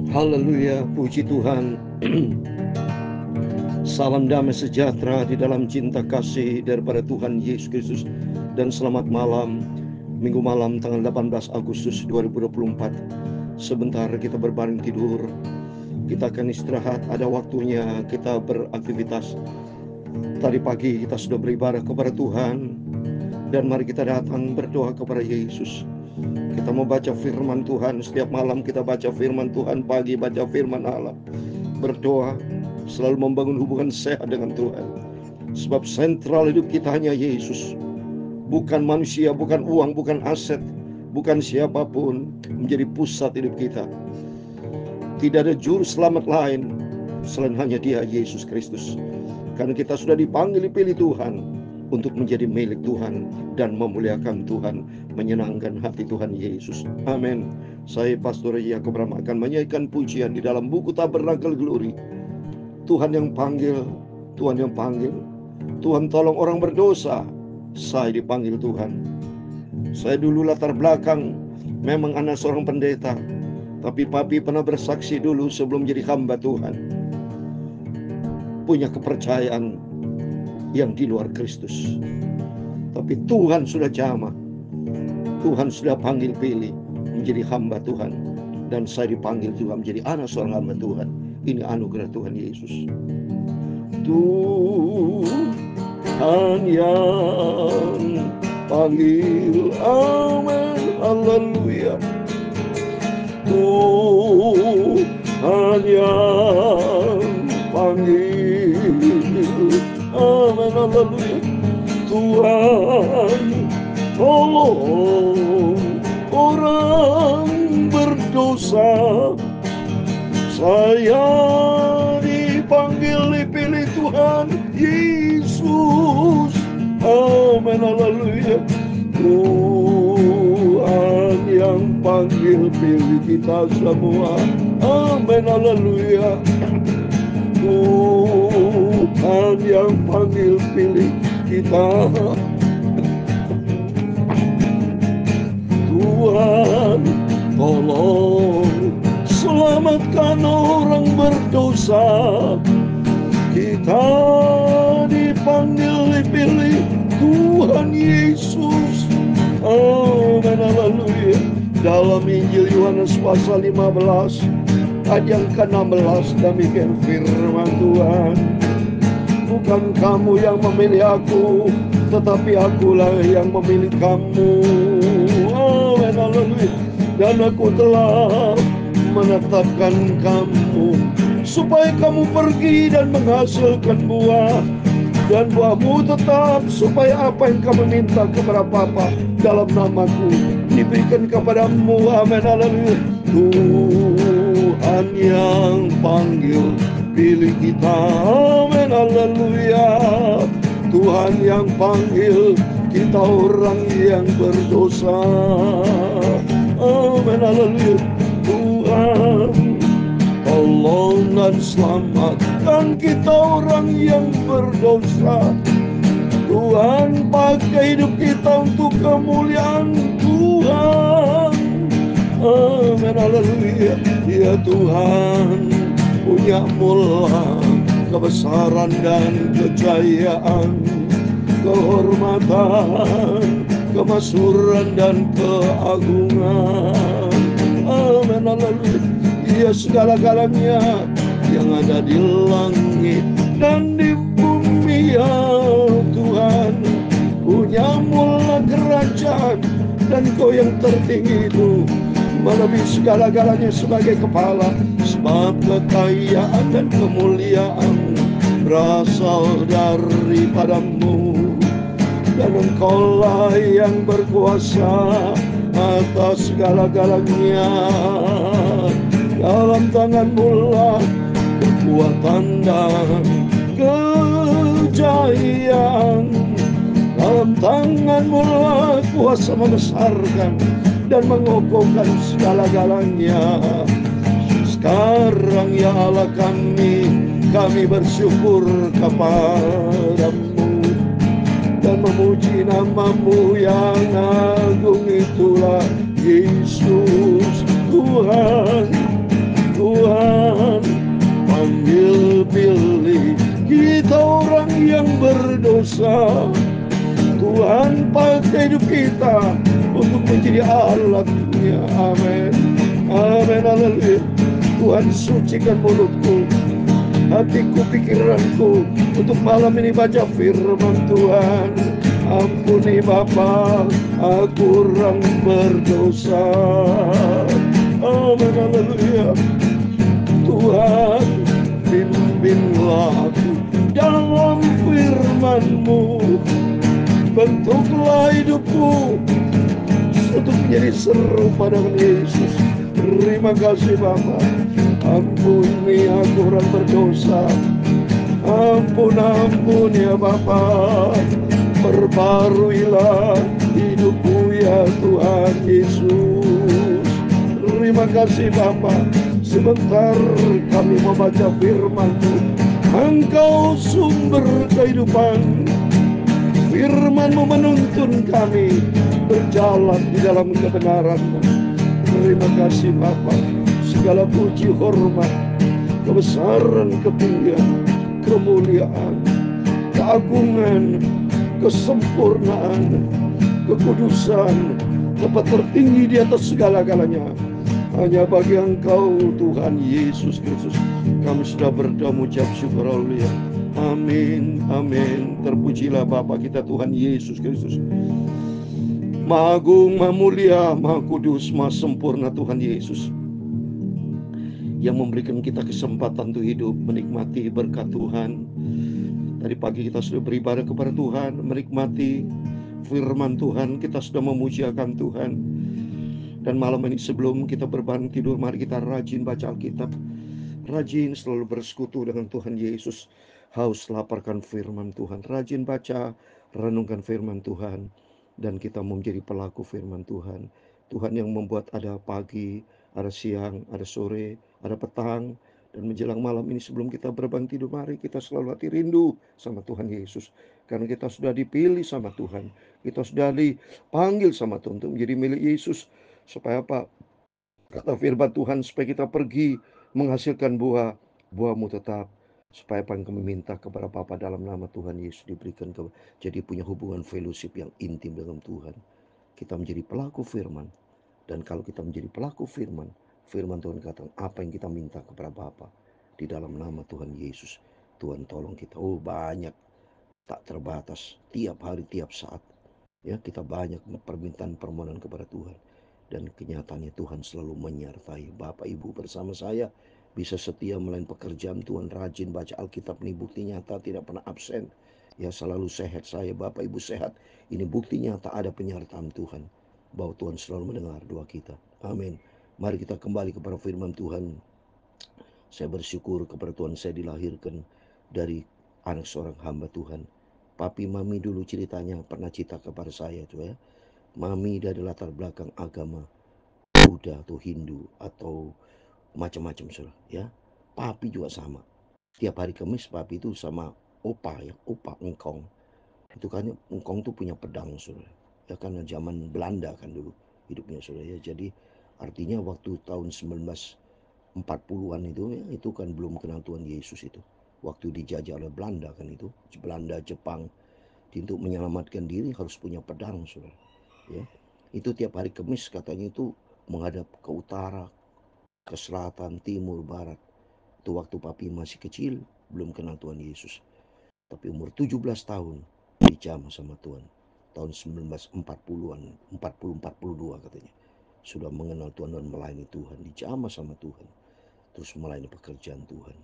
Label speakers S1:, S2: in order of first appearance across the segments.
S1: Haleluya, puji Tuhan. Salam damai sejahtera di dalam cinta kasih daripada Tuhan Yesus Kristus. Dan selamat malam, Minggu malam tanggal 18 Agustus 2024. Sebentar kita berbaring tidur, kita akan istirahat, ada waktunya kita beraktivitas. Tadi pagi kita sudah beribadah kepada Tuhan, dan mari kita datang berdoa kepada Yesus. Kita mau baca firman Tuhan. Setiap malam kita baca firman Tuhan, pagi baca firman Allah. Berdoa, selalu membangun hubungan sehat dengan Tuhan. Sebab sentral hidup kita hanya Yesus. Bukan manusia, bukan uang, bukan aset, bukan siapapun menjadi pusat hidup kita. Tidak ada juru selamat lain selain hanya Dia, Yesus Kristus. Karena kita sudah dipanggil, dipilih Tuhan untuk menjadi milik Tuhan dan memuliakan Tuhan, menyenangkan hati Tuhan Yesus. Amin. Saya Pastor Yakob Rama akan menyanyikan pujian di dalam buku Tabernakel Glory. Tuhan yang panggil, Tuhan yang panggil. Tuhan tolong orang berdosa. Saya dipanggil Tuhan. Saya dulu latar belakang memang anak seorang pendeta, tapi papi pernah bersaksi dulu sebelum jadi hamba Tuhan, punya kepercayaan yang di luar Kristus. Tapi Tuhan sudah jamah, Tuhan sudah panggil pilih menjadi hamba Tuhan, dan saya dipanggil juga menjadi anak seorang hamba Tuhan. Ini anugerah Tuhan Yesus. Tuhan yang panggil, amin, haleluya. Tuhan yang panggil, amin, haleluya. Tuhan tolong orang berdosa. Saya dipanggil, dipilih Tuhan Yesus, amin, haleluya. Tuhan yang panggil, pilih kita semua, amin, haleluya. Tuhan yang panggil, pilih kita. Tuhan tolong selamatkan orang berdosa. Kita dipanggil, dipilih Tuhan Yesus, amin, haleluya. Dalam Injil Yohanes pasal 15 ayat yang ke-16 demikian firman Tuhan. Bukan kamu yang memilih aku, tetapi akulah yang memilih kamu, amin, haleluya. Dan aku telah menetapkan kamu supaya kamu pergi dan menghasilkan buah, dan buahmu tetap, supaya apa yang kamu minta kepada Bapa dalam namaku diberikan kepadamu, amin, haleluya. Tuhan yang panggil, pilih kita, amin, haleluya. Tuhan yang panggil kita orang yang berdosa, amin, haleluya. Tuhan tolong dan selamatkan kita orang yang berdosa. Tuhan pakai hidup kita untuk kemuliaan Tuhan, amin, haleluya. Ya Tuhan, punya mula kebesaran dan kejayaan, kehormatan, kemasyhuran dan keagungan, amin, haleluya. Ya segala-galanya yang ada di langit dan di bumi, ya Tuhan, punya mula kerajaan, dan Kau yang tertinggi itu melebihi segala-galanya sebagai kepala. Sebab kekayaan dan kemuliaan berasal daripadamu, dan Engkaulah yang berkuasa atas segala-galanya. Dalam tangan-Mu lah kekuatan dan kejayaan. Dalam tangan-Mu lah kuasa membesarkan dan mengokohkan segala-galanya. Sekarang ya Allah kami bersyukur kepadamu dan memuji nama-Mu yang agung, itulah Yesus Tuhan. kuasa. Tuhan pakai hidup kita untuk menjadi alat-Nya. Amin. Amin. Haleluya. Tuhan sucikan mulutku, hatiku, pikiranku untuk malam ini baca firman Tuhan. Ampuni Bapa, aku orang berdosa. Amin. Haleluya. Tuhan, bimbinglah aku dalam firman-Mu. Bentuklah hidupku untuk menjadi serupa dengan Yesus. Terima kasih Bapa. Ampuni aku orang berdosa. Ampun ya Bapa. Perbaruilah hidupku ya Tuhan Yesus. Terima kasih Bapa. Sebentar kami membaca firman-Mu. Engkau sumber kehidupan. Firman-Mu menuntun kami berjalan di dalam kebenaran-Mu. Terima kasih Bapa. Segala puji, hormat, kebesaran, ketinggian, kemuliaan, keagungan, kesempurnaan, kekudusan dapat tertinggi di atas segala-galanya hanya bagi Engkau Tuhan Yesus Kristus. Kami sudah berdoa mengucap syukur. Haleluya. Amin, amin. Terpujilah Bapa kita Tuhan Yesus Kristus. Maha agung, maha mulia, maha kudus, maha sempurna Tuhan Yesus, yang memberikan kita kesempatan untuk hidup menikmati berkat Tuhan. Tadi pagi kita sudah beribadah kepada Tuhan, menikmati firman Tuhan, kita sudah memujiakan Tuhan. Dan malam ini sebelum kita berbaring tidur, mari kita rajin baca Alkitab, rajin selalu bersekutu dengan Tuhan Yesus. Haus laparkan firman Tuhan, rajin baca, renungkan firman Tuhan, dan kita mau menjadi pelaku firman Tuhan. Tuhan yang membuat ada pagi, ada siang, ada sore, ada petang, dan menjelang malam ini sebelum kita berbaring tidur, mari kita selalu hati rindu sama Tuhan Yesus. Karena kita sudah dipilih sama Tuhan, kita sudah dipanggil sama Tuhan untuk menjadi milik Yesus. Supaya apa? Kata firman Tuhan, supaya kita pergi menghasilkan buah-buahmu tetap. Supaya apa yang kami minta kepada Bapa dalam nama Tuhan Yesus diberikan ke, jadi punya hubungan fellowship yang intim dengan Tuhan. Kita menjadi pelaku firman. Dan kalau kita menjadi pelaku firman, firman Tuhan kata apa yang kita minta kepada Bapa di dalam nama Tuhan Yesus, Tuhan tolong kita. Oh banyak, tak terbatas, tiap hari, tiap saat. Ya, kita banyak permintaan permohonan kepada Tuhan. Dan kenyataannya Tuhan selalu menyertai. Bapak Ibu bersama saya bisa setia melayani pekerjaan Tuhan, rajin baca Alkitab, ini bukti nyata, tidak pernah absen. Ya, selalu sehat saya, Bapak Ibu sehat. Ini bukti nyata ada penyertaan Tuhan, bahwa Tuhan selalu mendengar doa kita. Amin. Mari kita kembali kepada firman Tuhan. Saya bersyukur kepada Tuhan, saya dilahirkan dari anak seorang hamba Tuhan. Papi mami dulu ceritanya pernah cerita kepada saya tuh ya. Mami dari latar belakang agama Buddha atau Hindu atau macam-macam saudara ya. Papi juga sama. Tiap hari Kamis papi itu sama opa ya, opa engkong. Itu kan engkong tuh punya pedang saudara. Ya karena zaman Belanda kan dulu hidupnya saudara ya. Jadi artinya waktu tahun 1940-an itu kan belum kenal Tuhan Yesus itu. Waktu dijajah oleh Belanda kan itu, Belanda, Jepang, untuk menyelamatkan diri harus punya pedang saudara ya. Itu tiap hari Kamis katanya itu menghadap ke utara, ke selatan, timur, barat. Itu waktu papi masih kecil, belum kenal Tuhan Yesus. Tapi umur 17 tahun dijamah sama Tuhan. Tahun 1940-an, 40-42 katanya. Sudah mengenal Tuhan dan melayani Tuhan, dijamah sama Tuhan. Terus melayani pekerjaan Tuhan.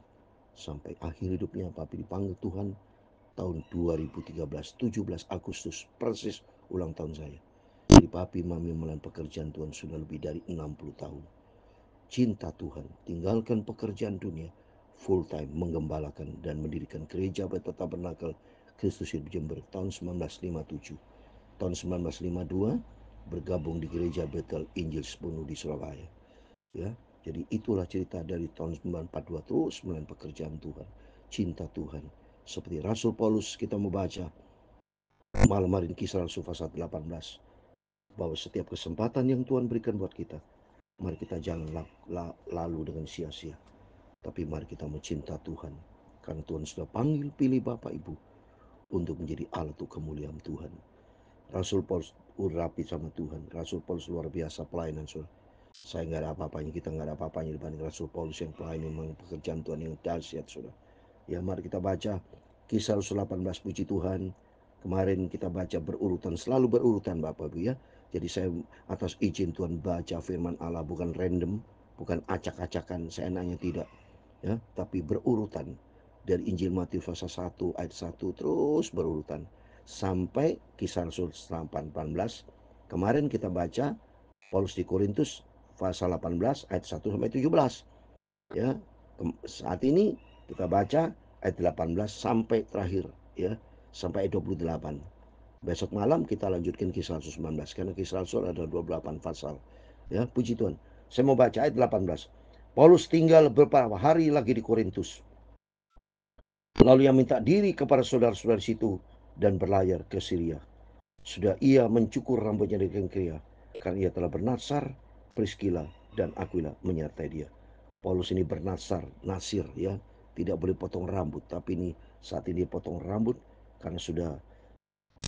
S1: Sampai akhir hidupnya papi dipanggil Tuhan tahun 2013, 17 Agustus, persis ulang tahun saya. Jadi papi mami melayani pekerjaan Tuhan sudah lebih dari 60 tahun. Cinta Tuhan, tinggalkan pekerjaan dunia, full time menggembalakan dan mendirikan gereja Bethel Tabernakel Kristus Hidup Jember tahun 1957. Tahun 1952 bergabung di gereja Bethel Injil Sepenuh di Surabaya. Ya, jadi itulah cerita dari tahun 1942 terus melayani pekerjaan Tuhan, cinta Tuhan. Seperti Rasul Paulus kita membaca malam hari ini Kisah Rasul pasal 18, bahwa setiap kesempatan yang Tuhan berikan buat kita, mari kita jangan lalu dengan sia-sia. Tapi mari kita mencinta Tuhan. Karena Tuhan sudah panggil pilih Bapak Ibu untuk menjadi alat untuk kemuliaan Tuhan. Rasul Paulus urapi sama Tuhan. Rasul Paulus luar biasa pelayanan, saudara. Saya nggak ada apa-apanya, kita nggak ada apa-apanya dibanding Rasul Paulus yang pelayanan memang pekerjaan Tuhan yang dahsyat, saudara. Ya, mari kita baca Kisah Rasul 18, puji Tuhan. Kemarin kita baca berurutan, selalu berurutan Bapak Ibu ya. Jadi saya atas izin Tuhan baca firman Allah, bukan random, bukan acak-acakan, saya nanya tidak. Ya, tapi berurutan. Dari Injil Matius pasal 1 ayat 1 terus berurutan sampai Kisah Rasul 18. Kemarin kita baca Paulus di Korintus pasal 18 ayat 1 sampai 17. Ya, saat ini kita baca ayat 18 sampai terakhir ya, sampai ayat 28. Besok malam kita lanjutkan Kisah Rasul 19 karena Kisah Rasul ada 28 pasal. Ya, puji Tuhan. Saya mau baca ayat 18. Paulus tinggal beberapa hari lagi di Korintus. Lalu ia minta diri kepada saudara-saudara situ dan berlayar ke Syria. Sudah ia mencukur rambutnya di Kenkrea, karena ia telah bernasar. Priscilla dan Aquila menyertai dia. Paulus ini bernasar, nasir ya, tidak boleh potong rambut. Tapi ini saat ini potong rambut karena sudah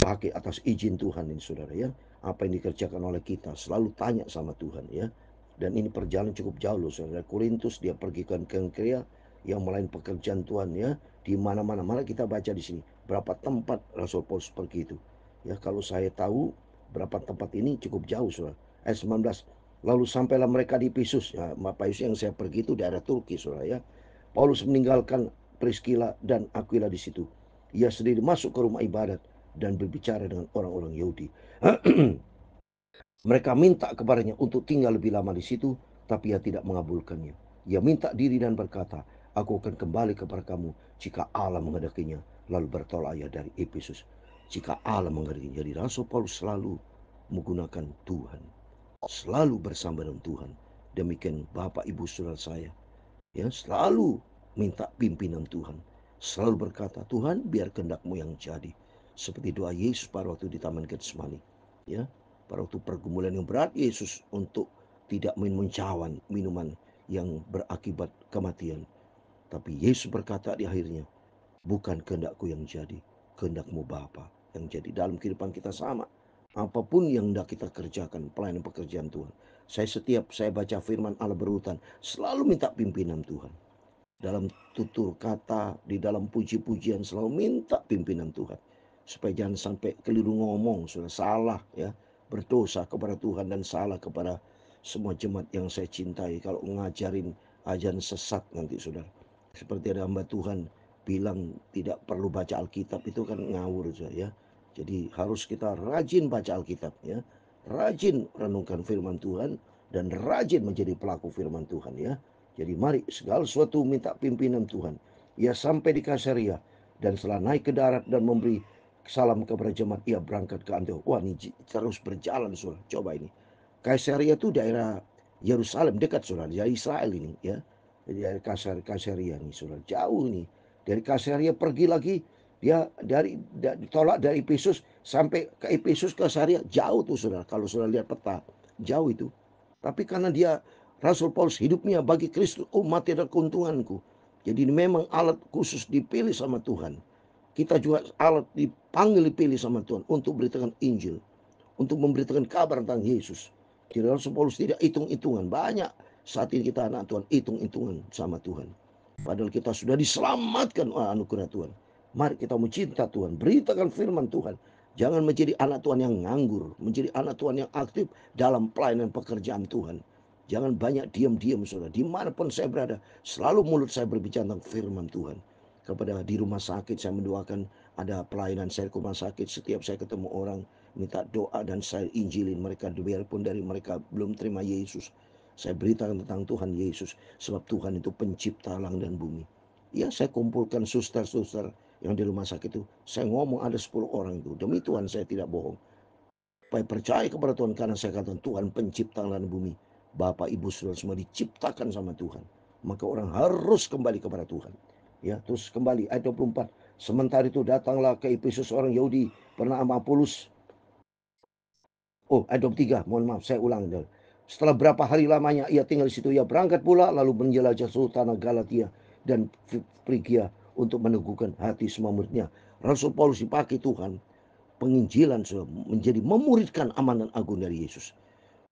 S1: pakai atas izin Tuhan ini saudara ya. Apa yang dikerjakan oleh kita selalu tanya sama Tuhan ya. Dan ini perjalanan cukup jauh loh saudara. Korintus dia pergi ke Kenkrea yang melain pekerjaan Tuhan ya. Di mana-mana malah kita baca di sini berapa tempat Rasul Paulus pergi itu. Ya, kalau saya tahu berapa tempat ini cukup jauh saudara. Ayat 19. Lalu sampailah mereka di Efesus. Ya, Efesus yang saya pergi itu daerah Turki saudara ya. Paulus meninggalkan Priscilla dan Aquila di situ. Ia sendiri masuk ke rumah ibadat dan berbicara dengan orang-orang Yahudi. Mereka minta kepadanya untuk tinggal lebih lama di situ, tapi ia tidak mengabulkannya. Ia minta diri dan berkata, aku akan kembali kepada kamu jika Allah menghendakinya. Lalu bertolak ia dari Efesus. Jika Allah menghendakinya. Jadi Rasul Paulus selalu menggunakan Tuhan. Selalu bersama dengan Tuhan. Demikian Bapak Ibu Saudara saya. Ya, selalu minta pimpinan Tuhan. Selalu berkata, Tuhan biar kehendak-Mu yang jadi. Seperti doa Yesus pada waktu di Taman Getsemani. Ya, pada waktu pergumulan yang berat Yesus untuk tidak minum cawan, minuman yang berakibat kematian. Tapi Yesus berkata di akhirnya, bukan kehendak-Ku yang jadi, kehendak-Mu Bapa yang jadi. Dalam kehidupan kita sama. Apapun yang hendak kita kerjakan, pelayanan pekerjaan Tuhan. Setiap saya baca firman Allah berurutan, selalu minta pimpinan Tuhan. Dalam tutur kata, di dalam puji-pujian selalu minta pimpinan Tuhan. Supaya jangan sampai keliru ngomong, sudah salah ya. Berdosa kepada Tuhan dan salah kepada semua jemaat yang saya cintai. Kalau ngajarin ajaran sesat nanti saudara. Seperti ada hamba Tuhan bilang tidak perlu baca Alkitab, itu kan ngawur saja ya. Jadi harus kita rajin baca Alkitab ya. Rajin renungkan firman Tuhan dan rajin menjadi pelaku firman Tuhan ya. Jadi mari segala sesuatu minta pimpinan Tuhan. Ia sampai di Kaisarea dan setelah naik ke darat dan memberi salam kepada jemaat, ia berangkat ke Antioch. Wah, ini terus berjalan saudara. Coba ini. Kaisarea itu daerah Yerusalem, dekat saudara, dari Israel ini ya. Jadi dari Kaisarea ini saudara, jauh ini. Dari Kaisarea pergi lagi, dia ditolak dari Efesus sampai ke Efesus ke Kaisarea, jauh tuh saudara. Kalau saudara lihat peta, jauh itu. Tapi karena dia Rasul Paulus hidupnya bagi Kristus, oh mati ada keuntunganku. Jadi ini memang alat khusus dipilih sama Tuhan. Kita juga alat dipanggil dipilih sama Tuhan untuk beritakan Injil, untuk memberitakan kabar tentang Yesus. Jadi Rasul Paulus tidak hitung-hitungan. Banyak saat ini kita anak Tuhan hitung-hitungan sama Tuhan. Padahal kita sudah diselamatkan oleh anugerah Tuhan. Mari kita mencinta Tuhan, beritakan firman Tuhan. Jangan menjadi anak Tuhan yang nganggur, menjadi anak Tuhan yang aktif dalam pelayanan pekerjaan Tuhan. Jangan banyak diam-diam saudara. Dimanapun saya berada, selalu mulut saya berbicara tentang firman Tuhan. Kepada di rumah sakit saya mendoakan, ada pelayanan saya ke rumah sakit. Setiap saya ketemu orang, minta doa dan saya injilin mereka, biarpun dari mereka belum terima Yesus. Saya beritakan tentang Tuhan Yesus, sebab Tuhan itu pencipta langit dan bumi. Ya, saya kumpulkan suster-suster yang di rumah sakit itu. Saya ngomong ada 10 orang itu. Demi Tuhan saya tidak bohong. Supaya percaya kepada Tuhan, karena saya katakan Tuhan pencipta langit dan bumi. Bapak Ibu Saudara semua diciptakan sama Tuhan. Maka orang harus kembali kepada Tuhan. Ya, terus kembali ayat 24. Sementara itu datanglah ke Efesus orang Yahudi bernama Apolos. Oh, ayat 23. Mohon maaf, saya ulang. Setelah berapa hari lamanya ia tinggal di situ, ia berangkat pula lalu menjelajah seluruh tanah Galatia dan Frigia untuk meneguhkan hati semua muridnya. Rasul Paulus dipakai Tuhan, penginjilan sudah menjadi memuridkan amanat agung dari Yesus.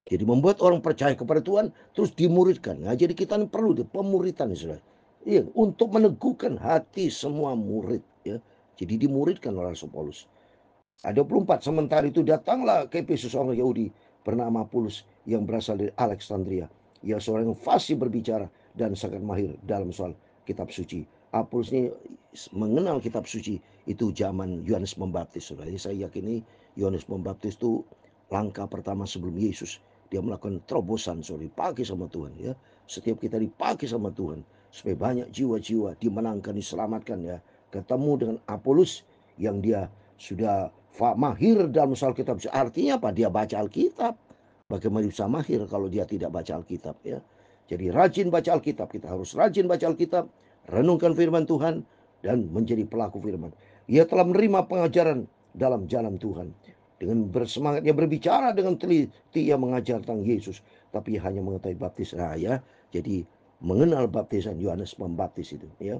S1: Jadi membuat orang percaya kepada Tuhan, terus dimuridkan. Nah, jadi kita ini perlu pemuritan, saudara. Iya, untuk meneguhkan hati semua murid. Ya. Jadi dimuridkan oleh Rasul Paulus. Ayat 24, sementara itu datanglah ke Efesus orang Yahudi bernama Apollos yang berasal dari Alexandria. Ia seorang yang fasih berbicara dan sangat mahir dalam soal kitab suci. Apollos ini mengenal kitab suci itu zaman Yohanes Pembaptis. Saudara. Jadi saya yakini Yohanes Pembaptis itu langkah pertama sebelum Yesus. Dia melakukan terobosan, dipakai sama Tuhan. Ya. Setiap kita dipakai sama Tuhan supaya banyak jiwa-jiwa dimenangkan, diselamatkan. Ya. Ketemu dengan Apollos yang dia sudah mahir dalam soal kitab. Artinya apa? Dia baca Alkitab. Bagaimana bisa mahir kalau dia tidak baca Alkitab, ya? Jadi rajin baca Alkitab. Kita harus rajin baca Alkitab, renungkan firman Tuhan, dan menjadi pelaku firman. Ia telah menerima pengajaran dalam jalan Tuhan. Dengan bersemangat ia berbicara dengan teliti, ia mengajar tentang Yesus. Tapi ia hanya mengetahui baptis. Nah, ya, jadi mengenal baptisan Yohanes Pembaptis itu, ya.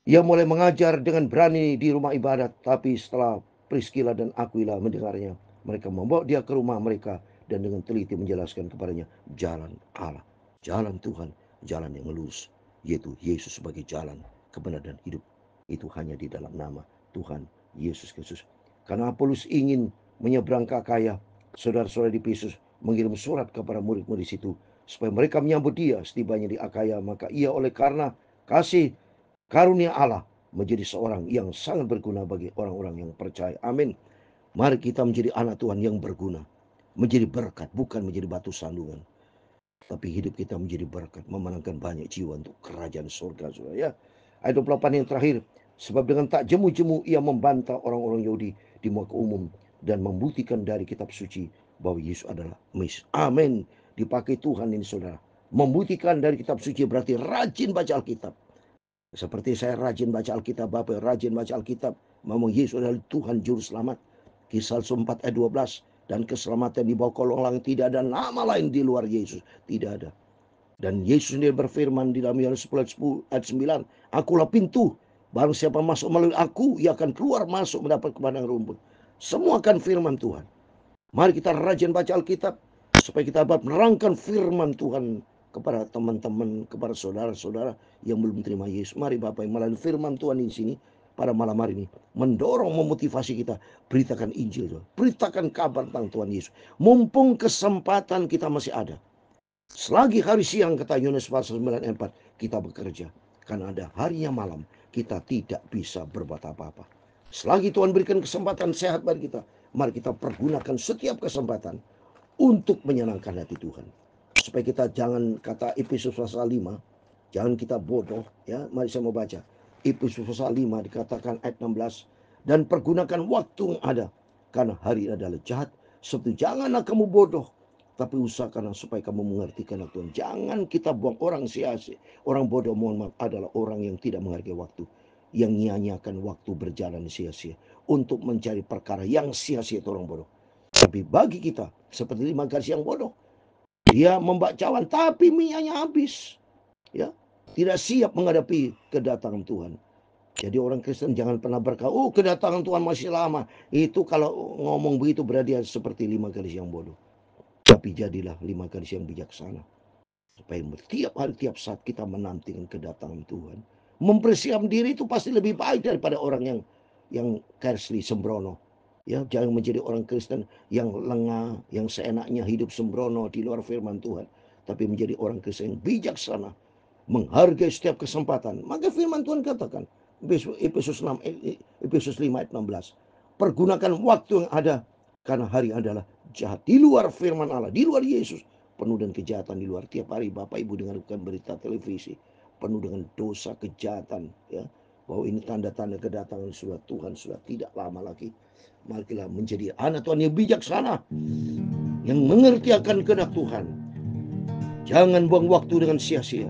S1: Ia mulai mengajar dengan berani di rumah ibadat, tapi setelah Priscilla dan Aquila mendengarnya, mereka membawa dia ke rumah mereka dan dengan teliti menjelaskan kepadanya jalan Allah, jalan Tuhan, jalan yang lurus, yaitu Yesus sebagai jalan, kebenaran dan hidup. Itu hanya di dalam nama Tuhan Yesus Kristus. Karena Apollos ingin menyeberang ke Akaya, saudara-saudara di Efesus mengirim surat kepada murid-murid situ supaya mereka menyambut dia setibanya di Akaya. Maka ia oleh karena kasih karunia Allah menjadi seorang yang sangat berguna bagi orang-orang yang percaya. Amin. Mari kita menjadi anak Tuhan yang berguna, menjadi berkat, bukan menjadi batu sandungan. Tapi hidup kita menjadi berkat, memenangkan banyak jiwa untuk kerajaan surga, saudara, ya. Ayat 28 yang terakhir, sebab dengan tak jemu-jemu ia membantah orang-orang Yahudi di muka umum dan membuktikan dari kitab suci bahwa Yesus adalah Mesias. Amin. Dipakai Tuhan ini, saudara. Membuktikan dari kitab suci berarti rajin baca Alkitab. Seperti saya rajin baca Alkitab, Bapak rajin baca Alkitab, memang Yesus adalah Tuhan Juru Selamat. Kisah 4 ayat 12, dan keselamatan di bawah kolong langit tidak ada nama lain di luar Yesus, tidak ada. Dan Yesus sendiri berfirman di dalam Yohanes 10 ayat 9, akulah pintu, barang siapa masuk melalui aku, ia akan keluar masuk mendapat kepadang rumput. Semua kan firman Tuhan. Mari kita rajin baca Alkitab, supaya kita dapat menerangkan firman Tuhan kepada teman-teman, kepada saudara-saudara yang belum terima Yesus. Mari Bapak yang melalui firman Tuhan di sini pada malam hari ini mendorong, memotivasi kita, beritakan Injil, beritakan kabar tentang Tuhan Yesus. Mumpung kesempatan kita masih ada. Selagi hari siang, kata Yohanes pasal 9 ayat 4, kita bekerja. Karena ada harinya malam, kita tidak bisa berbuat apa-apa. Selagi Tuhan berikan kesempatan sehat bagi kita, mari kita pergunakan setiap kesempatan untuk menyenangkan hati Tuhan. Supaya kita jangan, kata Efesus pasal 5, jangan kita bodoh, ya. Mari saya mau baca. Efesus pasal 5 dikatakan ayat 16, dan pergunakan waktu yang ada, karena hari adalah jahat. Sebab janganlah kamu bodoh, tapi usahakanlah supaya kamu mengerti karena Tuhan. Jangan kita buang orang sia-sia. Orang bodoh, mohon maaf, adalah orang yang tidak menghargai waktu, yang nyanyiakan waktu berjalan sia-sia untuk mencari perkara yang sia-sia. Itu orang bodoh. Tapi bagi kita, seperti 5 gadis yang bodoh, dia membak cawan, tapi minyaknya habis. Ya, tidak siap menghadapi kedatangan Tuhan. Jadi orang Kristen jangan pernah berkata, oh kedatangan Tuhan masih lama. Itu kalau ngomong begitu berarti seperti 5 gadis yang bodoh. Tapi jadilah 5 gadis yang bijaksana. Supaya tiap hari, tiap saat kita menantikan kedatangan Tuhan. Mempersiapkan diri itu pasti lebih baik daripada orang yang carelessly, sembrono. Ya, jangan menjadi orang Kristen yang lengah, yang seenaknya hidup sembrono di luar firman Tuhan. Tapi menjadi orang Kristen yang bijaksana, menghargai setiap kesempatan. Maka firman Tuhan katakan, Efesus 5 ayat 16, pergunakan waktu yang ada, karena hari adalah jahat. Di luar firman Allah, di luar Yesus, penuh dengan kejahatan. Di luar tiap hari Bapak Ibu dengarkan berita televisi, penuh dengan dosa, kejahatan, ya. Bahwa ini tanda-tanda kedatangan sudah Tuhan sudah tidak lama lagi. Marilah menjadi anak Tuhan yang bijaksana, yang mengerti akan kehendak Tuhan. Jangan buang waktu dengan sia-sia,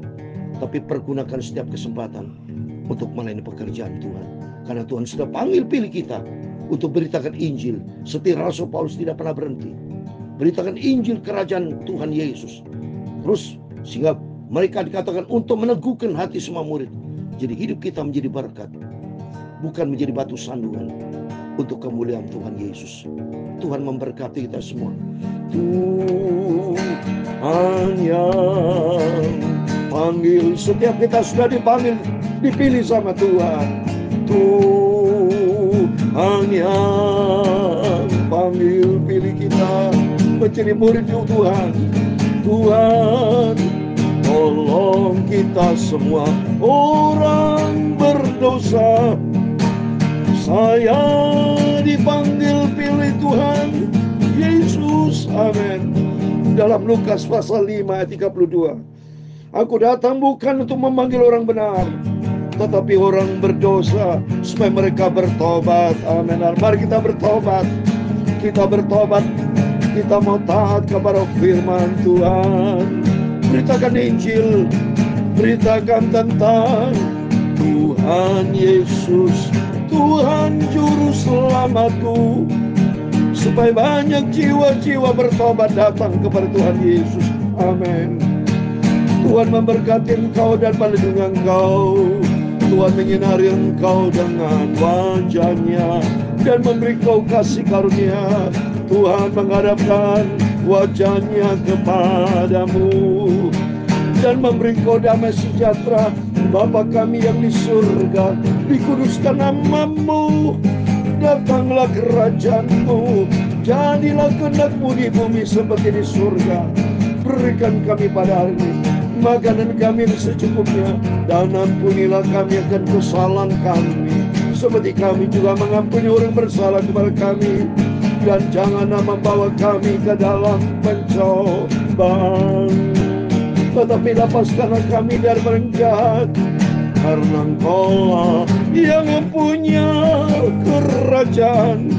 S1: tapi pergunakan setiap kesempatan untuk melayani pekerjaan Tuhan. Karena Tuhan sudah panggil pilih kita untuk beritakan Injil. Seperti Rasul Paulus tidak pernah berhenti beritakan Injil kerajaan Tuhan Yesus. Terus sehingga mereka dikatakan untuk meneguhkan hati semua murid. Jadi hidup kita menjadi berkat. bukan menjadi batu sandungan, untuk kemuliaan Tuhan Yesus. Tuhan memberkati kita semua. Tuhan yang panggil, setiap kita sudah dipanggil, dipilih sama Tuhan. Tuhan yang panggil, pilih kita menjadi murid Tuhan. Tuhan, tolong kita semua orang berdosa. Saya dipanggil pilih Tuhan Yesus. Amin. Dalam Lukas pasal 5 ayat 32. Aku datang bukan untuk memanggil orang benar, tetapi orang berdosa, supaya mereka bertobat. Amin. Mari kita bertobat. Kita bertobat. Kita mau taat kepada firman Tuhan. Beritakan Injil. Beritakan tentang Tuhan Yesus, Tuhan Juru Selamatku, supaya banyak jiwa-jiwa bertobat datang kepada Tuhan Yesus. Amin. Tuhan memberkati engkau dan melindungi engkau. Tuhan menyinari engkau dengan wajah-Nya dan memberi kau kasih karunia. Tuhan menghadapkan wajah-Nya kepadamu dan memberi kau damai sejahtera. Bapa kami yang di surga, dikuduskan nama-Mu, datanglah kerajaan-Mu, jadilah kehendak-Mu di bumi seperti di surga. Berikan kami pada hari ini makanan kami yang secukupnya, dan ampunilah kami akan kesalahan kami, seperti kami juga mengampuni orang bersalah kepada kami. Dan janganlah membawa kami ke dalam pencobaan, tetapi lepaskanlah kami dari orang jahat, karena Engkau yang mempunyai kerajaan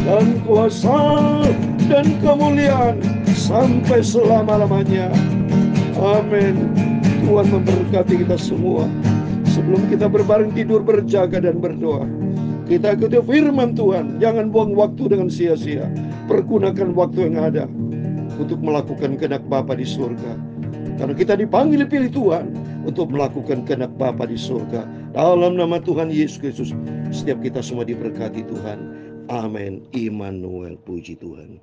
S1: dan kuasa dan kemuliaan sampai selama-lamanya. Amin. Tuhan memberkati kita semua. Sebelum kita berbaring tidur, berjaga dan berdoa, kita ikuti firman Tuhan. Jangan buang waktu dengan sia-sia. Pergunakan waktu yang ada untuk melakukan kehendak Bapa di surga. Karena kita dipanggil pilih Tuhan untuk melakukan kehendak Bapa di surga. Dalam nama Tuhan Yesus Kristus, setiap kita semua diberkati Tuhan. Amin. Immanuel, puji Tuhan.